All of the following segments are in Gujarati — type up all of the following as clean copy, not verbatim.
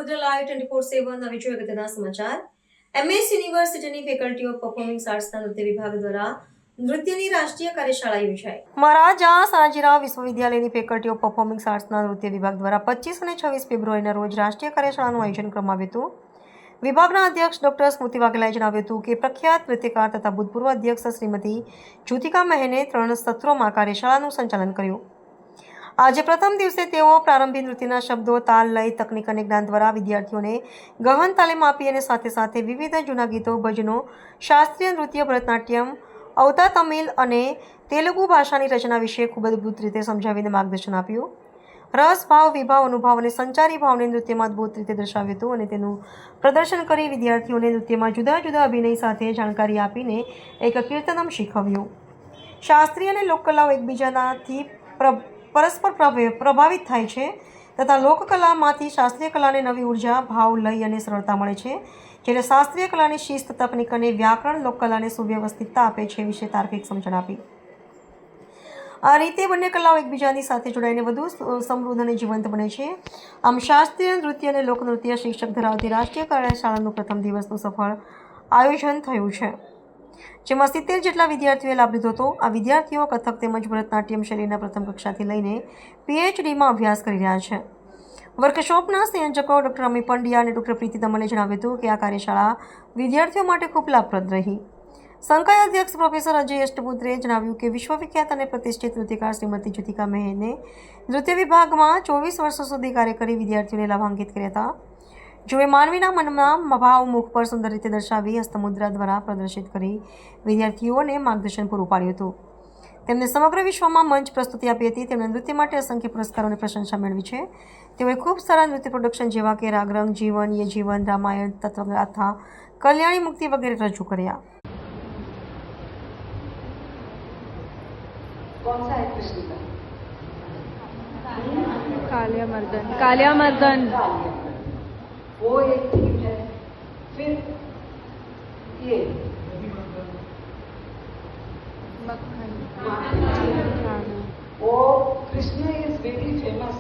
સમુદ્ર લાઈવ 24/7 નવી જોઈએ અગત્યના સમાચાર. MS યુનિવર્સિટીની ફેકલ્ટી ઓફ પરફોર્મિંગ આર્ટ્સના નૃત્ય વિભાગ દ્વારા નૃત્યની રાષ્ટ્રીય કાર્યશાળા યોજાઈ. મહારાજા સાયાજીરાવ વિશ્વવિદ્યાલયની ફેકલ્ટી ઓફ પરફોર્મિંગ આર્ટ્સના નૃત્ય વિભાગ દ્વારા 25 અને 26 ફેબ્રુઆરીના રોજ રાષ્ટ્રીય કાર્યશાળાનું આયોજન કરવામાં આવ્યું હતું. વિભાગના અધ્યક્ષ ડોક્ટર સ્મૃતિ વાઘેલાએ જણાવ્યું હતું કે પ્રખ્યાત નૃત્યકાર તથા ભૂતપૂર્વ અધ્યક્ષ શ્રીમતી જ્યોતિકા મહેને 3 સત્રોમાં કાર્યશાળાનું સંચાલન કર્યું. આજે પ્રથમ દિવસે તેઓ પ્રારંભિક નૃત્યના શબ્દો, તાલ, લય, તકનીક અને જ્ઞાન દ્વારા વિદ્યાર્થીઓને ગહન તાલીમ આપી અને સાથે સાથે વિવિધ જૂના ગીતો, ભજનો, શાસ્ત્રીય નૃત્ય, ભરતનાટ્યમ, અવતા તમિલ અને તેલુગુ ભાષાની રચના વિશે ખૂબ અદ્ભુત રીતે સમજાવીને માર્ગદર્શન આપ્યું. રસ, ભાવ, વિભાવ, અનુભાવ અને સંચારી ભાવને નૃત્યમાં અદ્ભુત રીતે દર્શાવ્યું હતું અને તેનું પ્રદર્શન કરી વિદ્યાર્થીઓને નૃત્યમાં જુદા જુદા અભિનય સાથે જાણકારી આપીને એક કીર્તનમ શીખવ્યું. શાસ્ત્રીય અને લોકકલાઓ એકબીજાનાથી પરસ્પર પ્રભાવિત થાય છે તથા લોકકલામાંથી શાસ્ત્રીય કલાને નવી ઉર્જા, ભાવ, લય અને સરળતા મળે છે, જ્યારે શાસ્ત્રીય કલાની શિસ્ત, તકનીક અને વ્યાકરણ લોકકલાને સુવ્યવસ્થિતતા આપે છે વિશે તાર્કિક સમજણ આપી. આ રીતે બંને કલાઓ એકબીજાની સાથે જોડાઈને વધુ સમૃદ્ધ અને જીવંત બને છે. આમ શાસ્ત્રીય નૃત્ય અને લોકનૃત્ય શિક્ષક ધરાવતી રાષ્ટ્રીય કાર્યશાળાનું પ્રથમ દિવસનું સફળ આયોજન થયું છે, જેમાં 70 જેટલા વિદ્યાર્થીઓએ લાભ લીધો હતો. આ વિદ્યાર્થીઓ કથક તેમજ ભરતનાટ્યમ શૈલીના પ્રથમ કક્ષાથી લઈને PhDમાં અભ્યાસ કરી રહ્યા છે. વર્કશોપના સંયોજકો ડૉક્ટર અમી પંડ્યા અને ડૉક્ટર પ્રીતિ દમલે જણાવ્યું હતું કે આ કાર્યશાળા વિદ્યાર્થીઓ માટે ખૂબ લાભપ્રદ રહી. સંકાય અધ્યક્ષ પ્રોફેસર અજય અષ્ટપુત્રે જણાવ્યું કે વિશ્વવિખ્યાત અને પ્રતિષ્ઠિત નૃત્યકાર શ્રીમતી જ્યોતિકા મહેને નૃત્ય વિભાગમાં 24 વર્ષો સુધી કાર્ય કરી વિદ્યાર્થીઓને લાભાન્વિત કર્યા હતા. જેઓએ માનવીના મનમાં ભાવ મુખ પર સુંદર રીતે દર્શાવી હસ્તમુદ્રા દ્વારા પ્રદર્શિત કરી વિદ્યાર્થીઓને માર્ગદર્શન પૂરું પાડ્યું હતું. તેમને સમગ્ર વિશ્વમાં મંચ પ્રસ્તુતિ આપી હતી. તેમણે નૃત્ય માટે અસંખ્ય પુરસ્કારો અને પ્રશંસા મેળવી છે. તેઓએ ખૂબ સારા નૃત્ય પ્રોડક્શન જેવા કે રાગરંગ, જીવન, યે જીવન, રામાયણ, તત્વગાથા, કલ્યાણી મુક્તિ વગેરે રજૂ કર્યા. कालियामर्दन वो एक थीम है. फिर ये वो Krishna is very famous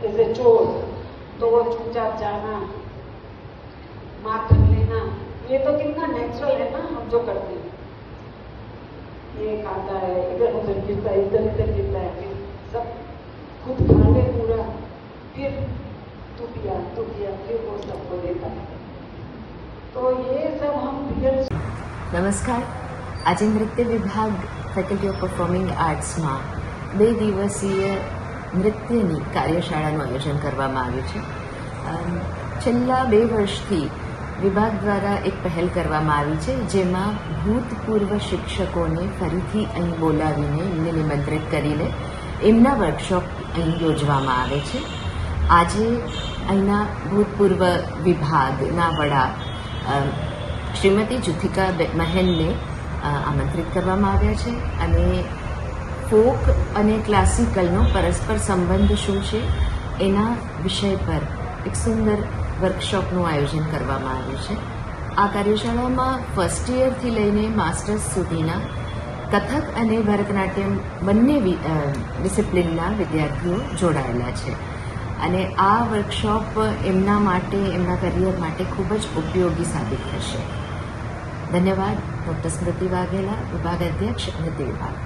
as a chor. तो वो चुपचाप जाना, माखन लेना, ये तो कितना नेचुरल है ना हम जो करते हैं. ये खाता है, इधर उधर गिरता है, इधर इधर गिरता है, फिर सब खुद खा ले पूरा, फिर तू पिया फिर वो सबको देता है. तो ये सब हम रियल. નમસ્કાર. આજે નૃત્ય વિભાગ ફેકલ્ટી ઓફ પરફોર્મિંગ આર્ટ્સમાં 2 દિવસીય નૃત્યની કાર્યશાળાનું આયોજન કરવામાં આવ્યું છે. છેલ્લા 2 વર્ષથી વિભાગ દ્વારા એક પહેલ કરવામાં આવી છે, જેમાં ભૂતપૂર્વ શિક્ષકોને ફરીથી અહીં બોલાવીને એમને નિમંત્રિત કરીને એમના વર્કશોપ અહીં યોજવામાં આવે છે. આજે અહીંના ભૂતપૂર્વ વિભાગના વડા શ્રીમતી જ્યોતિકા મહેનને આમંત્રિત કરવામાં આવ્યા છે અને ફોક અને ક્લાસિકલનો પરસ્પર સંબંધ શું છે એના વિષય પર એક સુંદર વર્કશોપનું આયોજન કરવામાં આવ્યું છે. આ કાર્યશાળામાં ફર્સ્ટ યરથી લઈને માસ્ટર્સ સુધીના કથક અને ભરતનાટ્યમ બંને ડિસિપ્લિનના વિદ્યાર્થીઓ જોડાયેલા છે અને આ વર્કશોપ એમના માટે, એમના કરિયર માટે ખૂબ જ ઉપયોગી સાબિત થશે. ધન્યવાદ. ડૉક્ટર સ્મૃતિ વાઘેલા, વિભાગ અધ્યક્ષ, નૃત્ય વિભાગ.